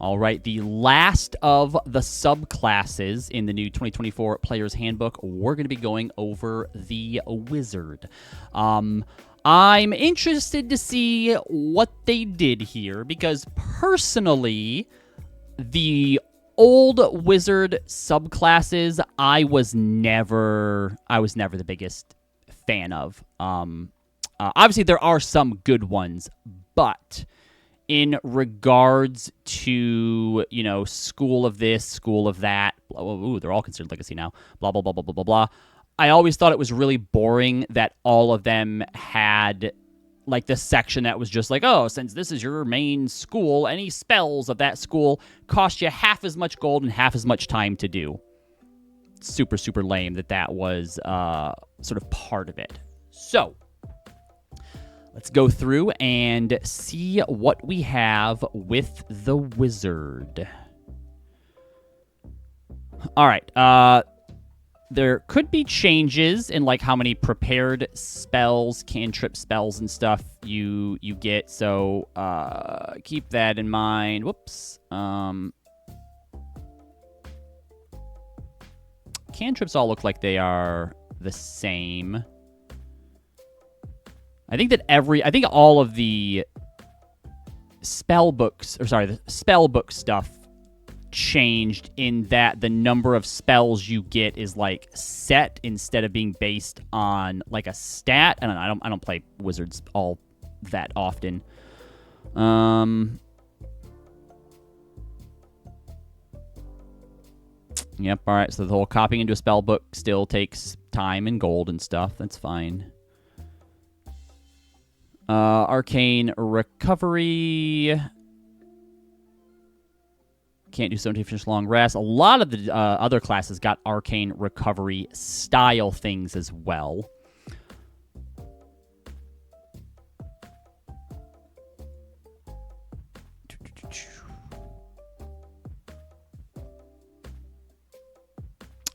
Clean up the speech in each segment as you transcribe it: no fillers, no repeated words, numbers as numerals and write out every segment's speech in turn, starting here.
All right, the last of the subclasses in the new 2024 Player's Handbook, we're going to be going over the Wizard. I'm interested to see what they did here because personally, the old Wizard subclasses I was never the biggest fan of. Obviously, there are some good ones, but in regards to, school of this, school of that, ooh, they're all considered legacy now, blah, blah, blah, blah, blah, blah, blah. I always thought it was really boring that all of them had, like, the section that was just like, oh, since this is your main school, any spells of that school cost you half as much gold and half as much time to do. Super, super lame that was sort of part of it. So let's go through and see what we have with the Wizard. All right. There could be changes in, like, how many prepared spells, cantrip spells, and stuff you get. So keep that in mind. Whoops. Cantrips all look like they are the same. I think all of the spell book stuff changed in that the number of spells you get is, like, set instead of being based on, like, a stat. I don't play Wizards all that often. Yep, all right, so the whole copying into a spell book still takes time and gold and stuff. That's fine. Arcane Recovery. Can't do so until you finish long rest. A lot of the other classes got Arcane Recovery style things as well.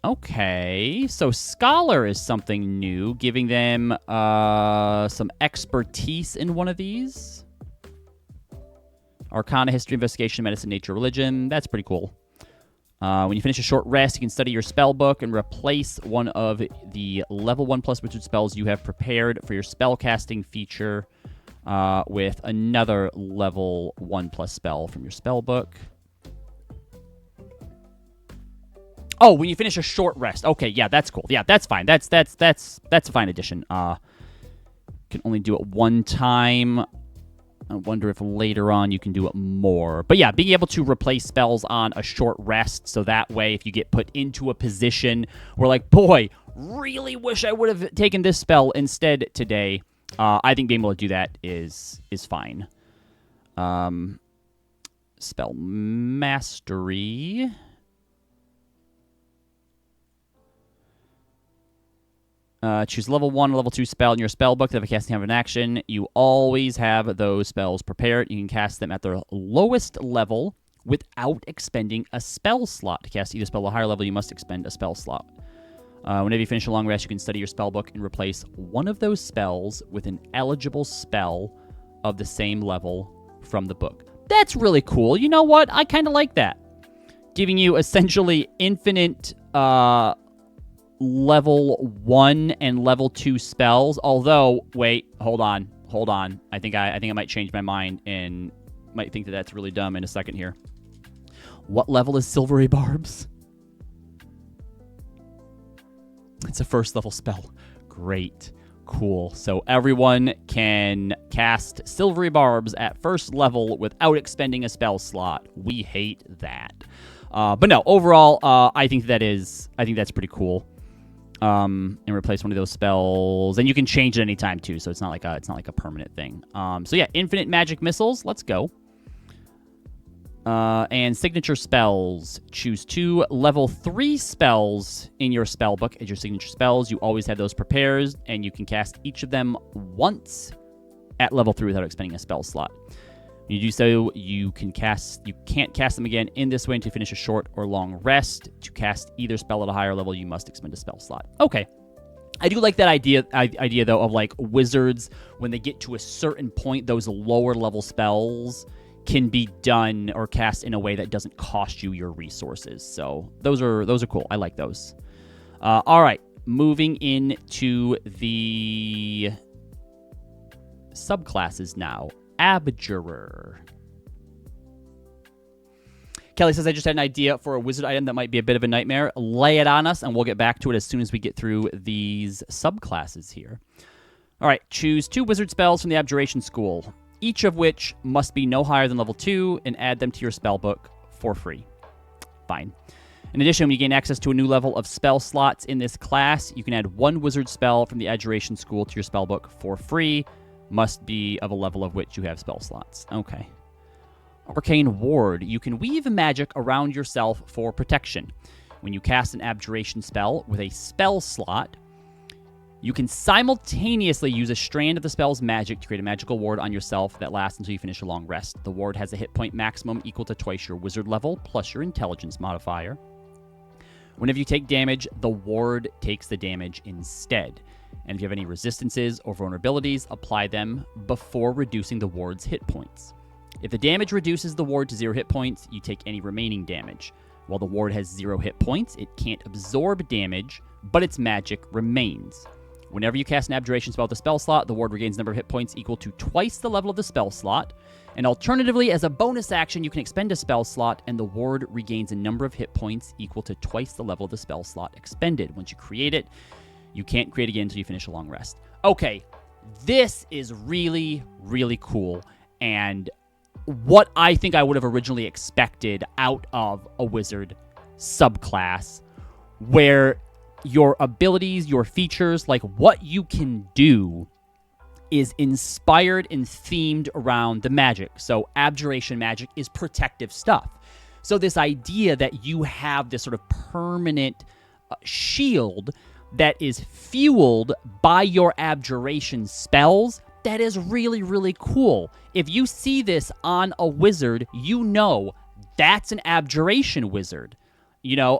Okay, so Scholar is something new, giving them some expertise in one of these. Arcana, History, Investigation, Medicine, Nature, Religion. That's pretty cool. When you finish a short rest, you can study your spell book and replace one of the level 1+ wizard spells you have prepared for your spellcasting feature with another level 1+ spell from your spell book. Oh, when you finish a short rest. Okay, yeah, that's cool. Yeah, that's fine. That's a fine addition. Can only do it one time. I wonder if later on you can do it more. But yeah, being able to replace spells on a short rest, so that way if you get put into a position where, like, boy, really wish I would have taken this spell instead today, I think being able to do that is fine. Spell Mastery. Choose level 1 or level 2 spell in your spell book that have a casting time of an action. You always have those spells prepared. You can cast them at their lowest level without expending a spell slot. To cast either spell at a higher level, you must expend a spell slot. Whenever you finish a long rest, you can study your spell book and replace one of those spells with an eligible spell of the same level from the book. That's really cool. You know what? I kind of like that. Giving you essentially infinite level 1 and level 2 spells. Although, wait, hold on. I think I might change my mind and might think that that's really dumb in a second here. What level is Silvery Barbs? It's a first level spell. Great. Cool. So everyone can cast Silvery Barbs at first level without expending a spell slot. We hate that. But no, overall, I think that's pretty cool. And replace one of those spells, and you can change it anytime too. So it's not like a permanent thing. So yeah, infinite magic missiles. Let's go. And signature spells. Choose 2 level 3 spells in your spell book as your signature spells. You always have those prepared, and you can cast each of them once at level 3 without expending a spell slot. When you do so, you can't cast them again in this way until you finish a short or long rest. To cast either spell at a higher level, you must expend a spell slot. Okay. I do like that idea though, of, like, wizards, when they get to a certain point, those lower level spells can be done or cast in a way that doesn't cost you your resources. So those are cool. I like those. All right, moving into the subclasses now. Abjurer. Kelly says, I just had an idea for a wizard item that might be a bit of a nightmare. Lay it on us, and we'll get back to it as soon as we get through these subclasses here. All right, choose 2 wizard spells from the Abjuration School, each of which must be no higher than level 2, and add them to your spell book for free. Fine. In addition, when you gain access to a new level of spell slots in this class, you can add 1 wizard spell from the Abjuration School to your spell book for free. Must be of a level of which you have spell slots. Okay. Arcane Ward. You can weave magic around yourself for protection. When you cast an Abjuration spell with a spell slot, you can simultaneously use a strand of the spell's magic to create a magical ward on yourself that lasts until you finish a long rest. The ward has a hit point maximum equal to twice your wizard level plus your intelligence modifier. Whenever you take damage, the ward takes the damage instead. And if you have any resistances or vulnerabilities, apply them before reducing the ward's hit points. If the damage reduces the ward to 0 hit points, you take any remaining damage. While the ward has 0 hit points, it can't absorb damage, but its magic remains. Whenever you cast an Abjuration spell with a spell slot, the ward regains a number of hit points equal to twice the level of the spell slot. And alternatively, as a bonus action, you can expend a spell slot, and the ward regains a number of hit points equal to twice the level of the spell slot expended. Once you create it, you can't create again until you finish a long rest. Okay, this is really, really cool, and what I think I would have originally expected out of a wizard subclass, where your abilities, your features, like what you can do is inspired and themed around the magic. So Abjuration magic is protective stuff. So this idea that you have this sort of permanent shield that is fueled by your Abjuration spells, that is really, really cool. If you see this on a wizard, you know that's an Abjuration wizard. You know,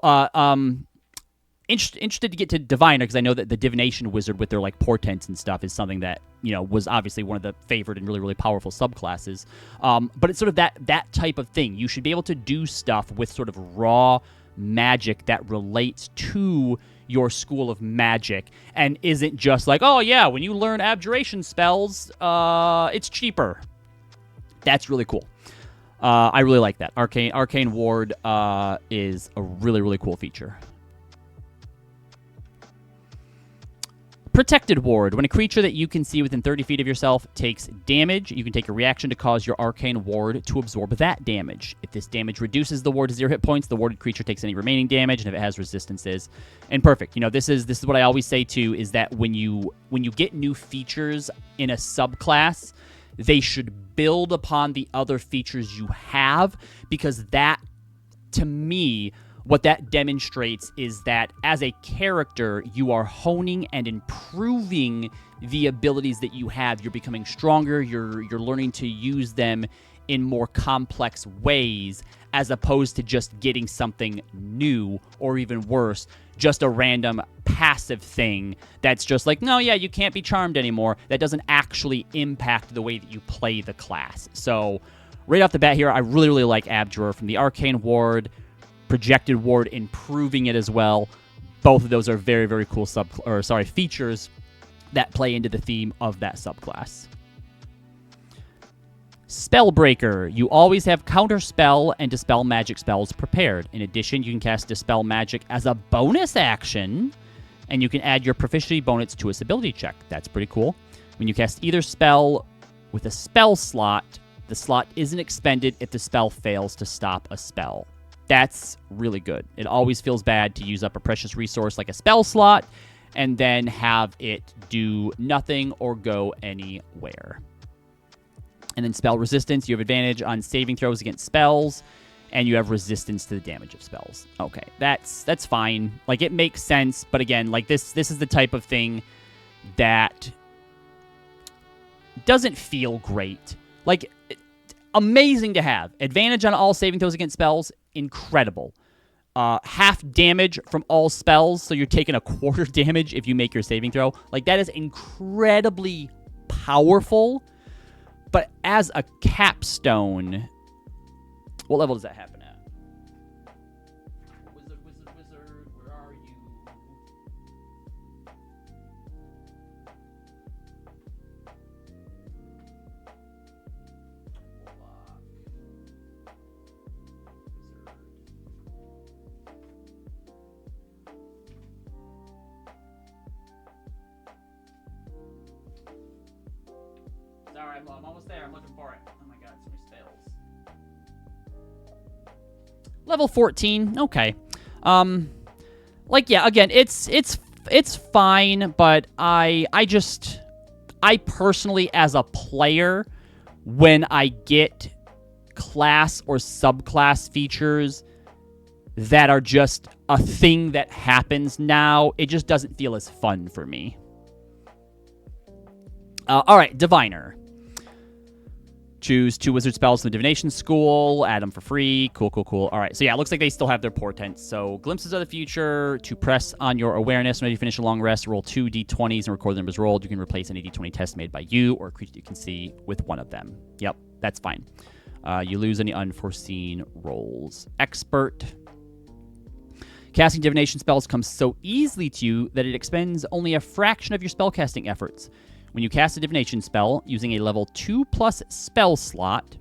interested to get to Diviner, because I know that the Divination wizard with their like portents and stuff is something that, you know, was obviously one of the favored and really, really powerful subclasses. But it's sort of that type of thing. You should be able to do stuff with sort of raw magic that relates to your school of magic and isn't just like, oh yeah, when you learn Abjuration spells, it's cheaper. That's really cool. I really like that. Arcane Ward is a really, really cool feature. Protected Ward. When a creature that you can see within 30 feet of yourself takes damage, you can take a reaction to cause your Arcane Ward to absorb that damage. If this damage reduces the ward to 0 hit points, the warded creature takes any remaining damage, and if it has resistances. And perfect. You know, this is what I always say too, is that when you get new features in a subclass, they should build upon the other features you have, because that, to me, what that demonstrates is that as a character, you are honing and improving the abilities that you have. You're becoming stronger. You're learning to use them in more complex ways, as opposed to just getting something new, or even worse, just a random passive thing that's just like, no, yeah, you can't be charmed anymore. That doesn't actually impact the way that you play the class. So right off the bat here, I really, really like Abjurer from the Arcane Ward. Projected Ward, improving it as well. Both of those are very, very cool features that play into the theme of that subclass. Spellbreaker. You always have counter spell and dispel magic spells prepared. In addition, you can cast dispel magic as a bonus action, and you can add your proficiency bonus to its ability check. That's pretty cool. When you cast either spell with a spell slot, the slot isn't expended if the spell fails to stop a spell. That's really good. It always feels bad to use up a precious resource like a spell slot and then have it do nothing or go anywhere. And then spell resistance. You have advantage on saving throws against spells, and you have resistance to the damage of spells. Okay, that's fine. Like, it makes sense, but again, like this is the type of thing that doesn't feel great. Like, amazing to have. Advantage on all saving throws against spells, incredible. Half damage from all spells, so you're taking a quarter damage if you make your saving throw. Like, that is incredibly powerful, But as a capstone, what level does that happen at? Wizard, where are you? Sorry, I'm almost there. I'm looking for it. Oh my god, so many spells. Level 14. Okay. Like, yeah, again, it's fine, but I personally, as a player, when I get class or subclass features that are just a thing that happens now, it just doesn't feel as fun for me. All right, Diviner. Choose 2 wizard spells from the Divination School. Add them for free. Cool, cool, cool. All right, so yeah, it looks like they still have their portents. So, Glimpses of the Future. To press on your awareness when you finish a long rest, roll 2 d20s and record the numbers rolled. You can replace any d20 test made by you or a creature you can see with one of them. Yep, that's fine. You lose any unforeseen rolls. Expert. Casting divination spells comes so easily to you that it expends only a fraction of your spellcasting efforts. When you cast a divination spell using a level 2+ spell slot,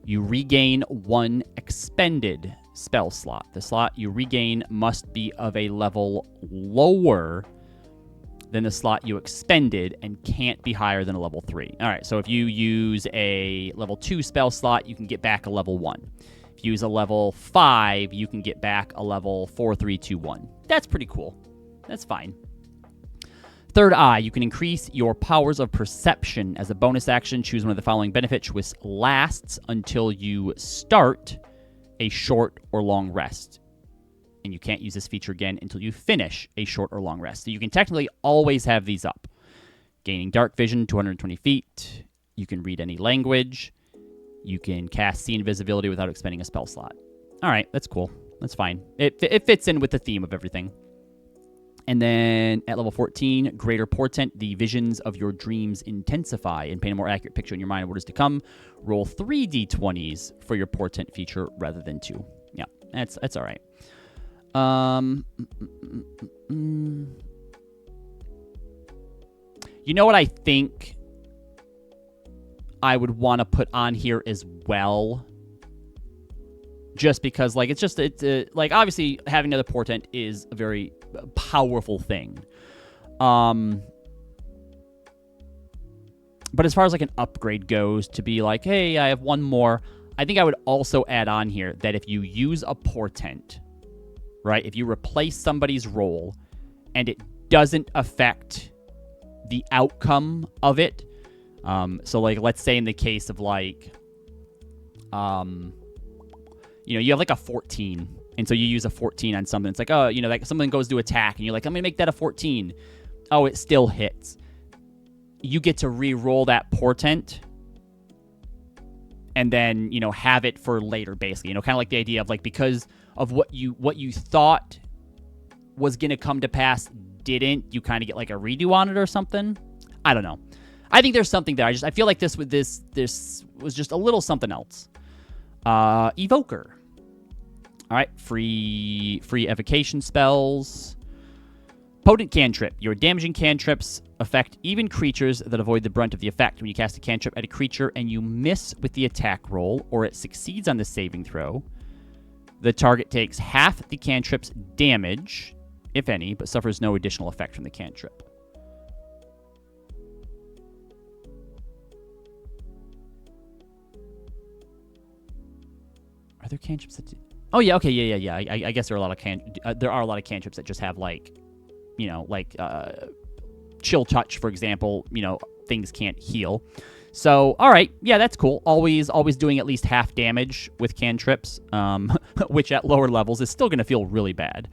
you regain 1 expended spell slot. The slot you regain must be of a level lower than the slot you expended and can't be higher than a level 3. All right, so if you use a level 2 spell slot, you can get back a level 1. If you use a level 5, you can get back a level 4, 3, 2, 1. That's pretty cool. That's fine. Third Eye, you can increase your powers of perception. As a bonus action, choose one of the following benefits, which lasts until you start a short or long rest. And you can't use this feature again until you finish a short or long rest. So you can technically always have these up. Gaining dark vision, 220 feet. You can read any language. You can cast See Invisibility without expending a spell slot. All right, that's cool. That's fine. It fits in with the theme of everything. And then at level 14, Greater Portent, the visions of your dreams intensify and paint a more accurate picture in your mind of what is to come. Roll 3 d20s for your portent feature rather than 2. Yeah, that's all right. You know what I think I would want to put on here as well? Just because, like, it's like, obviously, having another portent is a very powerful thing. But as far as, like, an upgrade goes, to be like, hey, I have one more, I think I would also add on here that if you use a portent, right, if you replace somebody's roll, and it doesn't affect the outcome of it, so, like, let's say in the case of, like, you know, you have like a 14, and so you use a 14 on something. It's like, oh, you know, like something goes to attack, and you're like, I'm going to make that a 14. Oh, it still hits. You get to re-roll that portent, and then, you know, have it for later, basically. You know, kind of like the idea of, like, because of what you thought was going to come to pass didn't, you kind of get like a redo on it or something. I don't know. I think there's something there. I feel like this was just a little something else. Evoker. All right, free evocation spells. Potent cantrip. Your damaging cantrips affect even creatures that avoid the brunt of the effect. When you cast a cantrip at a creature and you miss with the attack roll, or it succeeds on the saving throw, the target takes half the cantrip's damage, if any, but suffers no additional effect from the cantrip. Are there cantrips that... Oh, yeah, okay, yeah. I guess there are a lot of cantrips that just have, like, you know, like, chill touch, for example. You know, things can't heal. So, all right, yeah, that's cool. Always doing at least half damage with cantrips, which at lower levels is still going to feel really bad.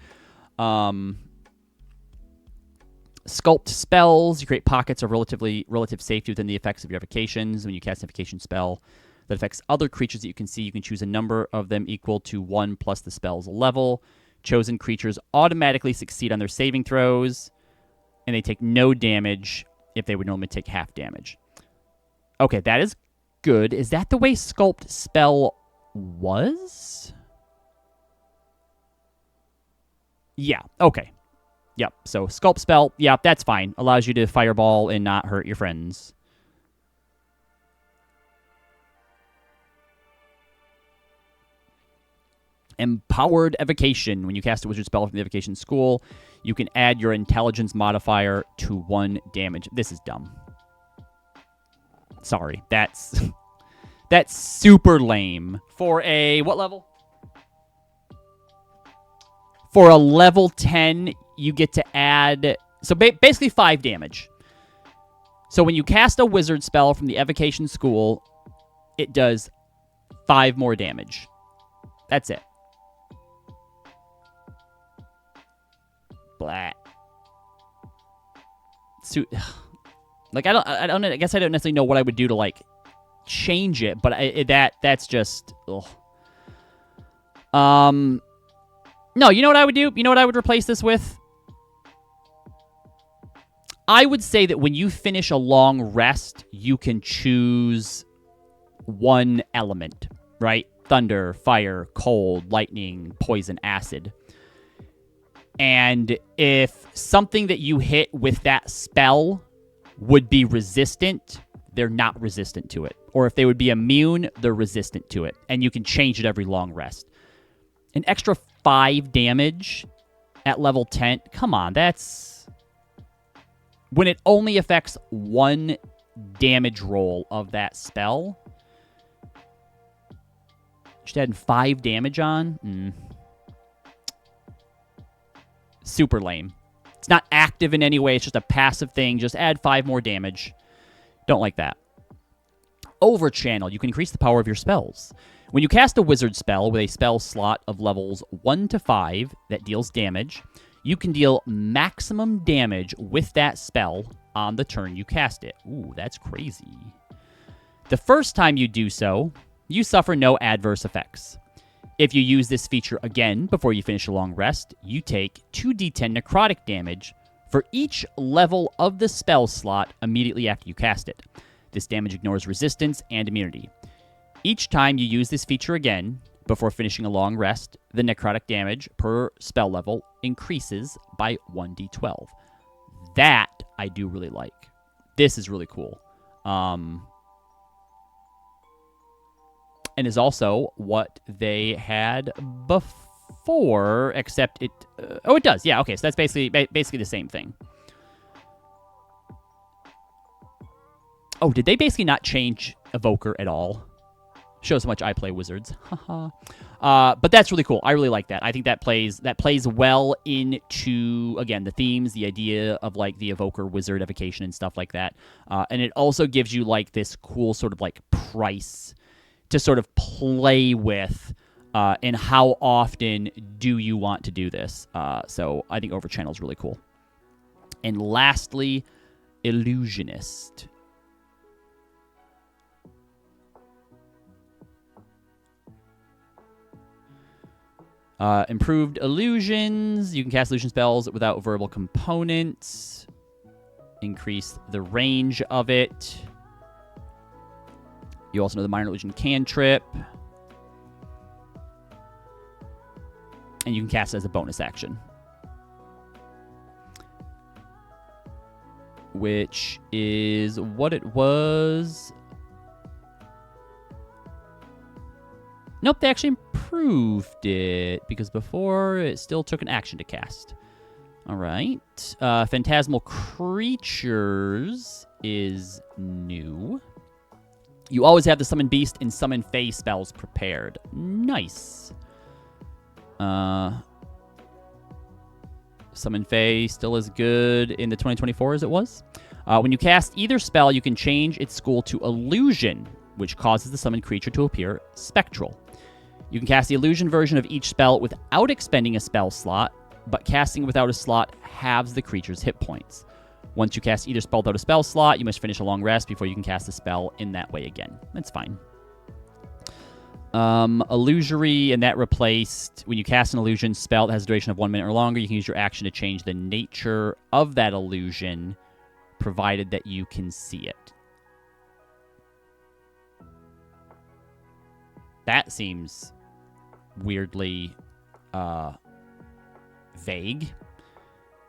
Sculpt spells. You create pockets of relative safety within the effects of your evocations. When you cast an evocation spell that affects other creatures that you can see, you can choose a number of them equal to 1 plus the spell's level. Chosen creatures automatically succeed on their saving throws, and they take no damage if they would normally take half damage. Okay, that is good. Is that the way Sculpt spell was? Yeah, okay. Yep, so Sculpt spell, yeah, that's fine. Allows you to fireball and not hurt your friends. Empowered Evocation. When you cast a wizard spell from the Evocation School, you can add your intelligence modifier to 1 damage. This is dumb. Sorry, that's super lame. For a, what level? For a level 10, you get to add, so basically 5 damage. So when you cast a wizard spell from the Evocation School, it does 5 more damage. That's it. Blah. Like, I guess I don't necessarily know what I would do to, like, change it, but that's just, ugh. No, you know what I would do? You know what I would replace this with? I would say that when you finish a long rest, you can choose 1 element, right? Thunder, fire, cold, lightning, poison, acid. And if something that you hit with that spell would be resistant, they're not resistant to it. Or if they would be immune, they're resistant to it. And you can change it every long rest. An extra 5 damage at level 10. Come on, that's... When it only affects 1 damage roll of that spell. Just adding 5 damage on? Super lame. It's not active in any way. It's just a passive thing. Just add 5 more damage. Don't like that. Overchannel. You can increase the power of your spells. When you cast a wizard spell with a spell slot of levels 1 to 5 that deals damage, you can deal maximum damage with that spell on the turn you cast it. Ooh, that's crazy. The first time you do so, you suffer no adverse effects. If you use this feature again before you finish a long rest, you take 2d10 necrotic damage for each level of the spell slot immediately after you cast it. This damage ignores resistance and immunity. Each time you use this feature again before finishing a long rest, the necrotic damage per spell level increases by 1d12. That I do really like. This is really cool. And is also what they had before, except it... oh, it does. Yeah, okay, so that's basically the same thing. Oh, did they basically not change Evoker at all? Shows how much I play Wizards. But that's really cool. I really like that. I think that plays well into, again, the themes, the idea of, like, the Evoker Wizard evocation and stuff like that. And it also gives you, like, this cool sort of, like, price to sort of play with, and how often do you want to do this. So I think Overchannel is really cool. And lastly, Illusionist. Improved illusions. You can cast illusion spells without verbal components. Increase the range of it. You also know the minor illusion cantrip. And you can cast it as a bonus action. Which is what it was. Nope, they actually improved it, because before it still took an action to cast. All right. Phantasmal Creatures is new. You always have the Summon Beast and Summon Fae spells prepared. Nice. Summon Fae still as good in the 2024 as it was. When you cast either spell, you can change its school to Illusion, which causes the summoned creature to appear spectral. You can cast the Illusion version of each spell without expending a spell slot, but casting without a slot halves the creature's hit points. Once you cast either spell without a spell slot, you must finish a long rest before you can cast the spell in that way again. That's fine. Illusory, and that replaced, when you cast an illusion spell that has a duration of 1 minute or longer, you can use your action to change the nature of that illusion, provided that you can see it. That seems weirdly vague.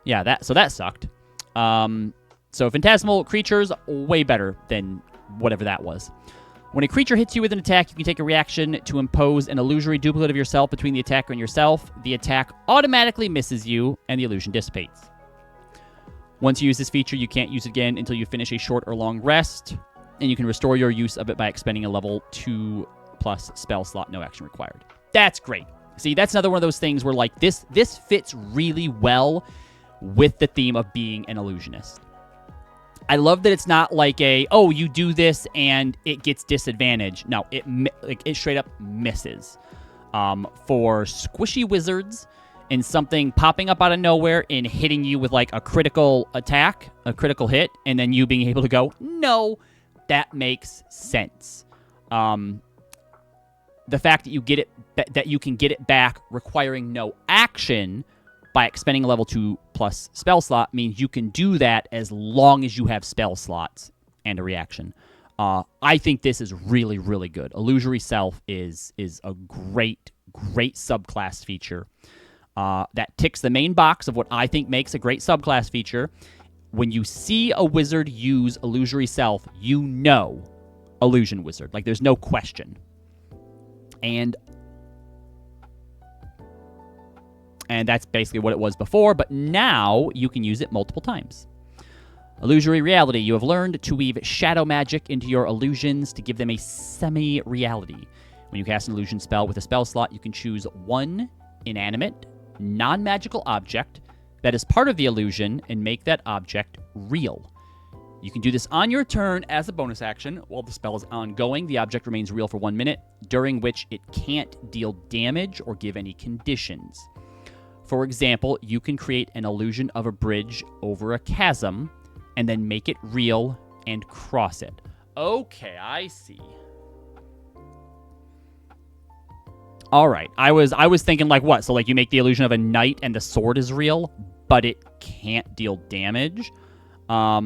Yeah, so that sucked. So phantasmal creatures, way better than whatever that was. When a creature hits you with an attack, you can take a reaction to impose an illusory duplicate of yourself between the attacker and yourself. The attack automatically misses you, and the illusion dissipates. Once you use this feature, you can't use it again until you finish a short or long rest, and you can restore your use of it by expending a level 2+ spell slot, no action required. That's great. See, that's another one of those things where, like, this fits really well with the theme of being an illusionist. I love that it's not like you do this and it gets disadvantage. No, it straight up misses. For squishy wizards and something popping up out of nowhere and hitting you with like a critical attack, a critical hit, and then you being able to go, no, that makes sense. The fact that you can get it back requiring no action by expending a level 2+ spell slot means you can do that as long as you have spell slots and a reaction. I think this is really, really good. Illusory Self is a great subclass feature that ticks the main box of what I think makes a great subclass feature. When you see a wizard use Illusory Self, you know Illusion Wizard. Like, there's no question. And that's basically what it was before, but now you can use it multiple times. Illusory Reality. You have learned to weave shadow magic into your illusions to give them a semi-reality. When you cast an illusion spell with a spell slot, you can choose one inanimate, non-magical object that is part of the illusion and make that object real. You can do this on your turn as a bonus action. While the spell is ongoing, the object remains real for 1 minute, during which it can't deal damage or give any conditions. For example, you can create an illusion of a bridge over a chasm and then make it real and cross it. Okay, I see. All right. I was thinking like what? So like you make the illusion of a knight and the sword is real, but it can't deal damage. All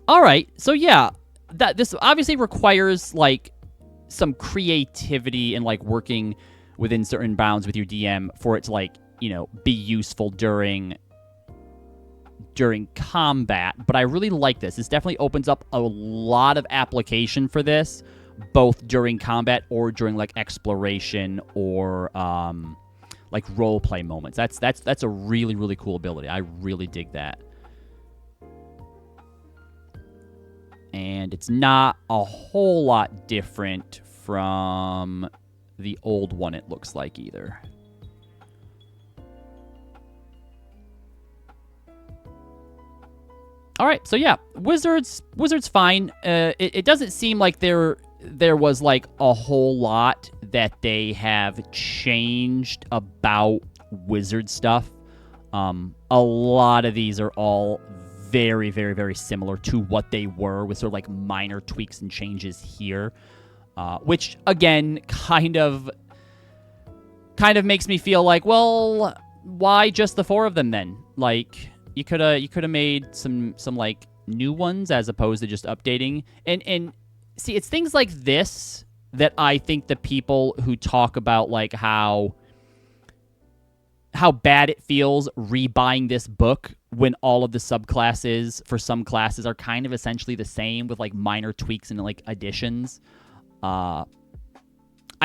right. So yeah, this obviously requires like some creativity and like working within certain bounds with your DM for it to like, you know, be useful during combat. But I really like this. This definitely opens up a lot of application for this, both during combat or during like exploration or like role play moments. That's a really, really cool ability. I really dig that. And it's not a whole lot different from the old one, it looks like, either. All right, so yeah, Wizards fine. It doesn't seem like there was like a whole lot that they have changed about Wizard stuff. A lot of these are all very, very, very similar to what they were, with sort of like minor tweaks and changes here, which again kind of makes me feel like, well, why just the 4 of them then? Like you could have made some like new ones as opposed to just updating. And see, it's things like this that I think the people who talk about like how bad it feels rebuying this book when all of the subclasses for some classes are kind of essentially the same with like minor tweaks and like additions. I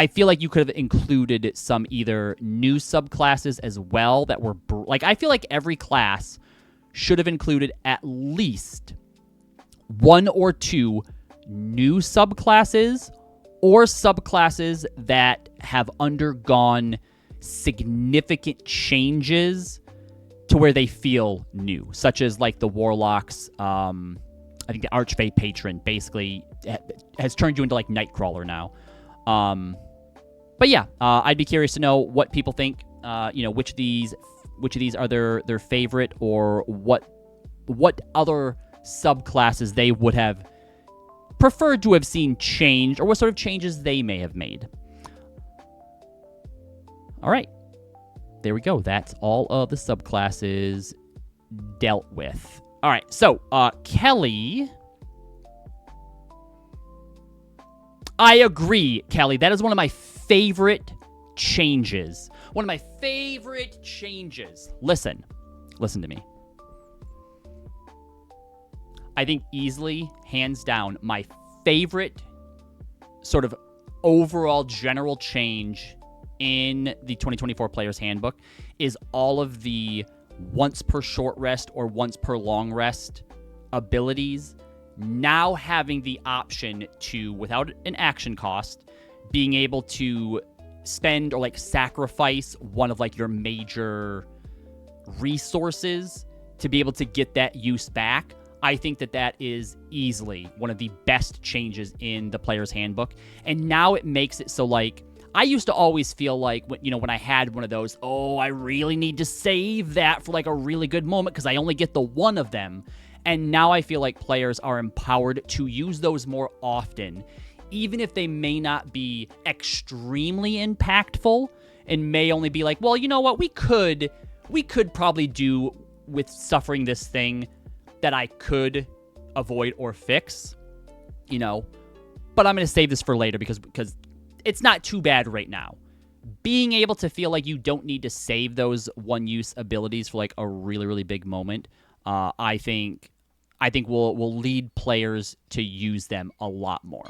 feel like you could have included some either new subclasses as well that were like, I feel like every class should have included at least 1 or 2 new subclasses or subclasses that have undergone significant changes to where they feel new, such as like the Warlocks. I think the Archfey Patron basically has turned you into like Nightcrawler now. But yeah, I'd be curious to know what people think. Which of these are their favorite, or what other subclasses they would have preferred to have seen changed, or what sort of changes they may have made. All right. There we go. That's all of the subclasses dealt with. All right. So, Kelly, I agree, Kelly. That is one of my favorite changes. One of my favorite changes. Listen to me. I think easily, hands down, my favorite sort of overall general change in the 2024 Player's Handbook is all of the once per short rest or once per long rest abilities now having the option to, without an action cost, being able to spend or like sacrifice one of like your major resources to be able to get that use back. I think that that is easily one of the best changes in the Player's Handbook. And now it makes it so like, I used to always feel like, when I had one of those, oh, I really need to save that for like a really good moment because I only get the one of them. And now I feel like players are empowered to use those more often, even if they may not be extremely impactful and may only be like, well, you know what, we could probably do with suffering this thing that I could avoid or fix, but I'm going to save this for later because it's not too bad right now. Being able to feel like you don't need to save those one-use abilities for like a really, really big moment, I think will lead players to use them a lot more.